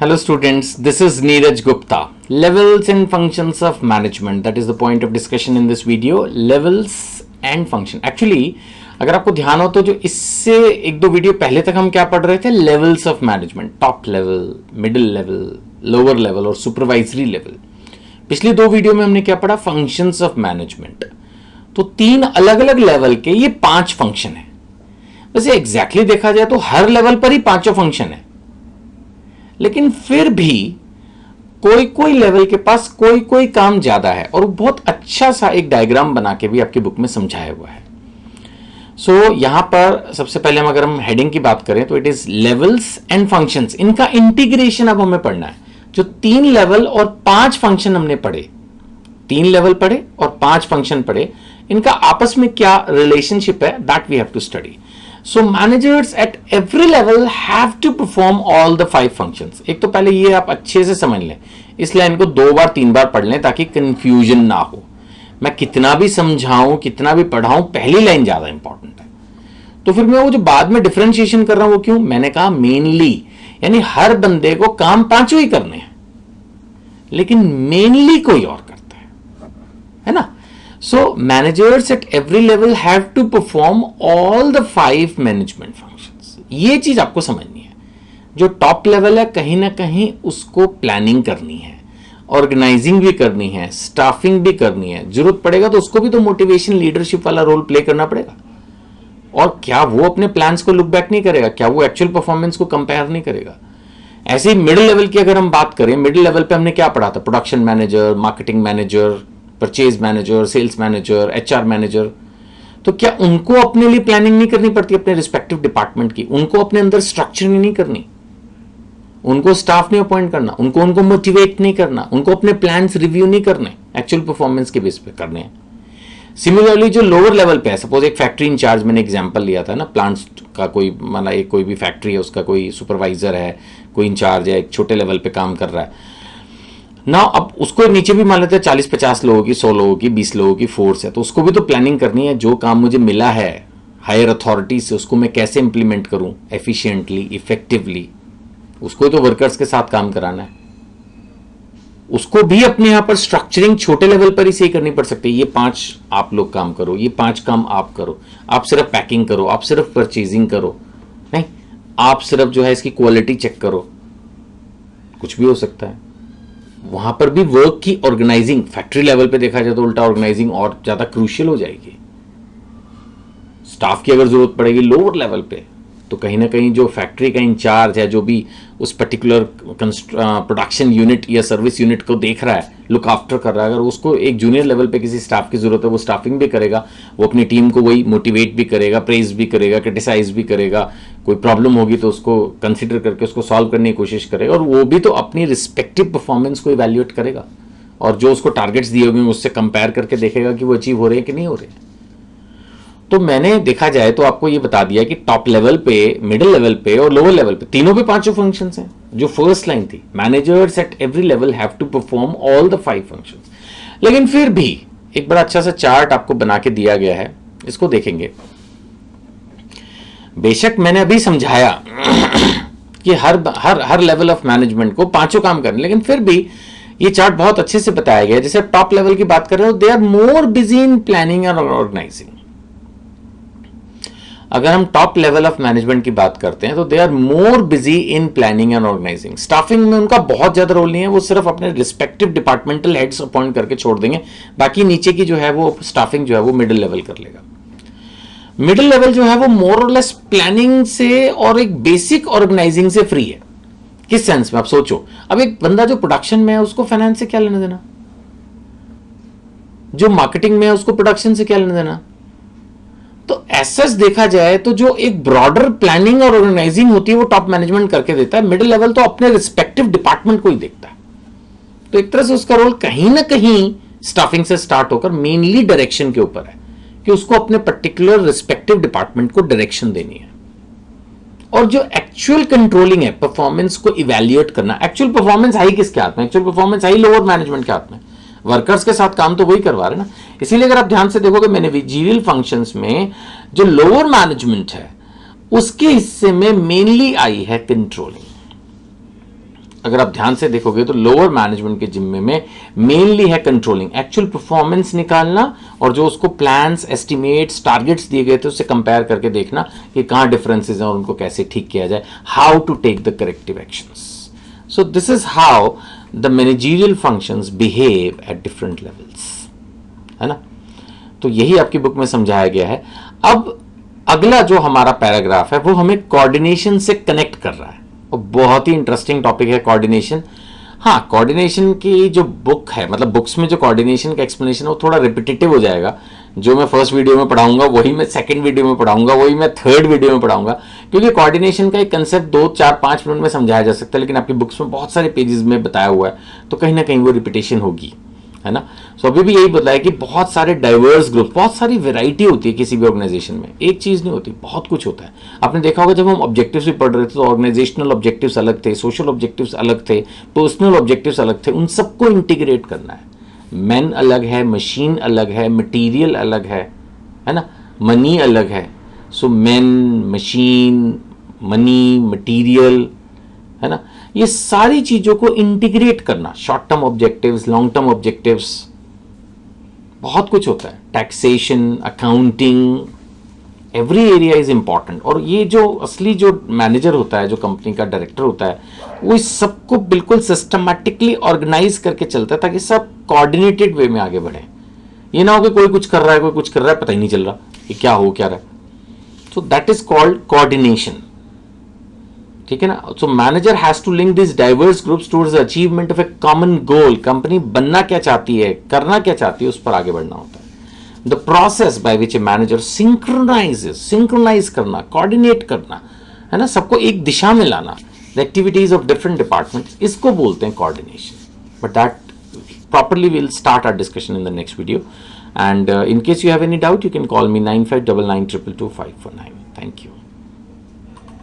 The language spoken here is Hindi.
Hello students, this is Neeraj Gupta. Levels and functions of management, that is the point of discussion in this video. Levels and function. Actually, अगर आपको ध्यान हो तो जो इससे एक दो वीडियो पहले तक हम क्या पढ़ रहे थे, levels of management, top level, middle level, lower level और सुपरवाइजरी लेवल. पिछली दो वीडियो में हमने क्या पढ़ा, फंक्शंस ऑफ मैनेजमेंट. तो तीन अलग अलग लेवल के ये 5 फंक्शन है. वैसे एग्जैक्टली देखा जाए तो हर लेवल पर ही 5 फंक्शन है, लेकिन फिर भी कोई कोई लेवल के पास कोई कोई काम ज्यादा है और बहुत अच्छा सा एक डायग्राम बना के भी आपकी बुक में समझाया हुआ है. सो यहां पर सबसे पहले अगर हम हेडिंग की बात करें तो it is levels and functions. इनका इंटीग्रेशन अब हमें पढ़ना है. जो 3 लेवल और 5 फंक्शन हमने पढ़े, 3 लेवल पढ़े और 5 फंक्शन पढ़े, इनका आपस में क्या रिलेशनशिप है, that we have to study. So managers at every level have to perform all the 5 functions. एक तो पहले ये आप अच्छे से समझ लें, इस लाइन को 2 बार 3 बार पढ़ लें ताकि कंफ्यूजन ना हो. मैं कितना भी समझाऊं, कितना भी पढ़ाऊं, पहली लाइन ज्यादा इंपॉर्टेंट है. तो फिर मैं वो जो बाद में डिफरेंशिएशन कर रहा हूं वो क्यों, मैंने कहा मेनली, यानी हर बंदे को काम 5 ही करने हैं, लेकिन मेनली कोई और करता है ना. So managers at every level have to perform all the 5 management functions. ये चीज आपको समझनी है. जो टॉप लेवल है कहीं ना कहीं उसको प्लानिंग करनी है, ऑर्गेनाइजिंग भी करनी है, स्टाफिंग भी करनी है. जरूरत पड़ेगा तो उसको भी तो मोटिवेशन लीडरशिप वाला रोल प्ले करना पड़ेगा. और क्या वो अपने प्लान्स को लुक बैक नहीं करेगा, क्या वो एक्चुअल परफॉर्मेंस को कंपेयर नहीं करेगा. ऐसे ही मिडिल लेवल की अगर हम बात करें, मिडिल लेवल पे हमने क्या पढ़ा था, production manager, marketing manager, purchase manager, sales manager, HR manager. तो क्या उनको अपने लिए प्लानिंग नहीं करनी पड़ती अपने रिस्पेक्टिव डिपार्टमेंट की, उनको अपने अंदर स्ट्रक्चरिंग नहीं करनी, उनको स्टाफ नहीं अपॉइंट करना, उनको मोटिवेट नहीं करना, उनको अपने प्लान्स रिव्यू नहीं करने, एक्चुअल परफॉर्मेंस के बेस पे करने हैं. सिमिलरली जो लोअर लेवल पे है, सपोज एक फैक्ट्री इंचार्ज, मैंने एग्जांपल लिया था ना, प्लांट्स का कोई, माना एक कोई भी फैक्ट्री है, उसका कोई सुपरवाइजर है, कोई इंचार्ज है, एक छोटे लेवल पे काम कर रहा है ना. अब उसको नीचे भी मान लेते हैं 40-50 लोगों की, 100 लोगों की, 20 लोगों की फोर्स है, तो उसको भी तो प्लानिंग करनी है. जो काम मुझे मिला है हायर अथॉरिटी से, उसको मैं कैसे इंप्लीमेंट करूं एफिशिएंटली, इफेक्टिवली, उसको तो वर्कर्स के साथ काम कराना है. उसको भी अपने यहां पर स्ट्रक्चरिंग छोटे लेवल पर ही सही करनी पड़ सकती है. ये 5 आप लोग काम करो, ये 5 काम आप करो, आप सिर्फ पैकिंग करो, आप सिर्फ परचेजिंग करो, नहीं आप सिर्फ जो है इसकी क्वालिटी चेक करो, कुछ भी हो सकता है. वहां पर भी वर्क की ऑर्गेनाइजिंग, फैक्ट्री लेवल पे देखा जाए तो उल्टा ऑर्गेनाइजिंग और ज्यादा क्रूशियल हो जाएगी. स्टाफ की अगर जरूरत पड़ेगी लोअर लेवल पे, तो कहीं ना कहीं जो फैक्ट्री का इंचार्ज है, जो भी उस पर्टिकुलर प्रोडक्शन यूनिट या सर्विस यूनिट को देख रहा है, लुक आफ्टर कर रहा है, अगर उसको एक जूनियर लेवल पे किसी स्टाफ की जरूरत है, वो स्टाफिंग भी करेगा, वो अपनी टीम को वही मोटिवेट भी करेगा, प्रेज भी करेगा, क्रिटिसाइज भी करेगा. कोई प्रॉब्लम होगी तो उसको कंसिडर करके उसको सॉल्व करने की कोशिश करेगा, और वो भी तो अपनी रिस्पेक्टिव परफॉर्मेंस को इवैल्यूएट करेगा, और जो उसको टारगेट्स दिए हुए उससे कंपेयर करके देखेगा कि वो अचीव हो रहे हैं कि नहीं हो रहे. तो मैंने देखा जाए तो आपको ये बता दिया कि टॉप लेवल पे, मिडिल लेवल पे और लोअर लेवल पे, तीनों पे 5 फंक्शंस हैं. जो फर्स्ट लाइन थी, managers at every level have to perform all the 5 functions. लेकिन फिर भी एक बड़ा अच्छा सा चार्ट आपको बना के दिया गया है, इसको देखेंगे. बेशक मैंने अभी समझाया कि हर लेवल ऑफ मैनेजमेंट को 5 काम करने, लेकिन फिर भी ये चार्ट बहुत अच्छे से बताया गया है. जैसे टॉप लेवल की बात कर रहे हो, they are more busy in planning और ऑर्गेनाइजिंग. अगर हम टॉप लेवल ऑफ मैनेजमेंट की बात करते हैं तो they are more busy in planning and organizing. Staffing में उनका बहुत ज्यादा रोल नहीं है, वो सिर्फ अपने रिस्पेक्टिव डिपार्टमेंटल हेड्स अपॉइंट करके छोड़ देंगे, बाकी नीचे की जो है वो स्टाफिंग जो है वो मिडिल लेवल कर लेगा. मिडिल लेवल जो है वो मोर और लेस प्लानिंग से और एक बेसिक ऑर्गेनाइजिंग से फ्री है. किस सेंस में, आप सोचो, अब एक बंदा जो प्रोडक्शन में है उसको फाइनेंस से क्या लेना देना, जो मार्केटिंग में है उसको प्रोडक्शन से क्या लेना देना. तो ऐसा देखा जाए तो जो एक ब्रॉडर प्लानिंग और ऑर्गेनाइजिंग होती है वो टॉप मैनेजमेंट करके देता है. मिडिल लेवल तो अपने रिस्पेक्टिव डिपार्टमेंट को ही देखता है. तो एक तरह से उसका रोल कहीं ना कहीं स्टाफिंग से स्टार्ट होकर मेनली डायरेक्शन के ऊपर है, कि उसको अपने पर्टिकुलर रिस्पेक्टिव डिपार्टमेंट को डायरेक्शन देनी है. और जो एक्चुअल कंट्रोलिंग है, परफॉर्मेंस को इवैल्यूएट करना, एक्चुअल परफॉर्मेंस है ही किसके हाथ में, एक्चुअल परफॉर्मेंस है ही लोअर मैनेजमेंट के हाथ में. वर्कर्स के साथ काम तो वही करवा रहे ना. इसीलिए अगर आप ध्यान से देखोगे मैनेजरियल फंक्शंस में जो लोअर मैनेजमेंट है उसके हिस्से में मेनली आई है कंट्रोलिंग. अगर आप ध्यान से देखोगे तो लोअर मैनेजमेंट के जिम्मे में मेनली है कंट्रोलिंग, एक्चुअल परफॉर्मेंस निकालना और जो उसको प्लान्स, एस्टिमेट्स, टारगेट्स दिए गए थे उससे कंपेयर करके देखना कि कहाँ डिफरेंसेस हैं और उनको कैसे ठीक किया जाए, how to take the corrective actions. So this is how the managerial functions behave at different levels, है ना. तो यही आपकी बुक में समझाया गया है. अब अगला जो हमारा पैराग्राफ है वो हमें कोऑर्डिनेशन से कनेक्ट कर रहा है और बहुत ही इंटरेस्टिंग टॉपिक है कोऑर्डिनेशन. हाँ, कोऑर्डिनेशन की जो बुक है, मतलब बुक्स में जो कोऑर्डिनेशन का एक्सप्लेनेशन है वो थोड़ा रिपीटेटिव हो जाएगा. जो मैं फर्स्ट वीडियो में पढ़ाऊंगा वही मैं सेकंड वीडियो में पढ़ाऊंगा, वही मैं थर्ड वीडियो में पढ़ाऊंगा, क्योंकि कोऑर्डिनेशन का एक कंसेप्ट 2, 4, 5 मिनट में समझाया जा सकता है, लेकिन आपकी बुक्स में बहुत सारे पेजेस में बताया हुआ है, तो कहीं ना कहीं वो रिपीटेशन होगी, है ना. सो अभी भी यही बताया कि बहुत सारे डाइवर्स ग्रुप, बहुत सारी वैरायटी होती है किसी भी ऑर्गेनाइजेशन में, एक चीज नहीं होती, बहुत कुछ होता है. आपने देखा होगा जब हम ऑब्जेक्टिव्स भी पढ़ रहे थे तो ऑर्गेनाइजेशनल ऑब्जेक्टिव्स अलग थे, सोशल ऑब्जेक्टिव्स अलग थे, पर्सनल ऑब्जेक्टिव्स अलग थे. उन सबको इंटीग्रेट करना है. मैन अलग है, मशीन अलग है, मटीरियल अलग है ना, मनी अलग है. So man, machine, money, material, है ना, ये सारी चीजों को इंटीग्रेट करना. Short term objectives, long term objectives, बहुत कुछ होता है. Taxation, accounting, every area is important. और ये जो असली जो मैनेजर होता है, जो कंपनी का डायरेक्टर होता है, वो इस सबको बिल्कुल सिस्टमैटिकली ऑर्गेनाइज करके चलता है ताकि सब कोऑर्डिनेटेड वे में आगे बढ़े. ये ना हो कि कोई कुछ कर रहा है, कोई कुछ कर रहा है, पता ही नहीं चल रहा कि क्या हो क्या रहा है. So that is called coordination. ठीक है ना. So manager has to link this diverse groups towards the achievement of a common goal. Company बनना क्या चाहती है, करना क्या चाहती है, उस पर आगे बढ़ना होता है. The process by which a manager synchronize करना, कोऑर्डिनेट करना, है ना, सबको एक दिशा में लाना, the activities of different departments, इसको बोलते हैं coordination. But that properly we'll start our discussion in the next video, and in case you have any doubt you can call me 9599222549. Thank you.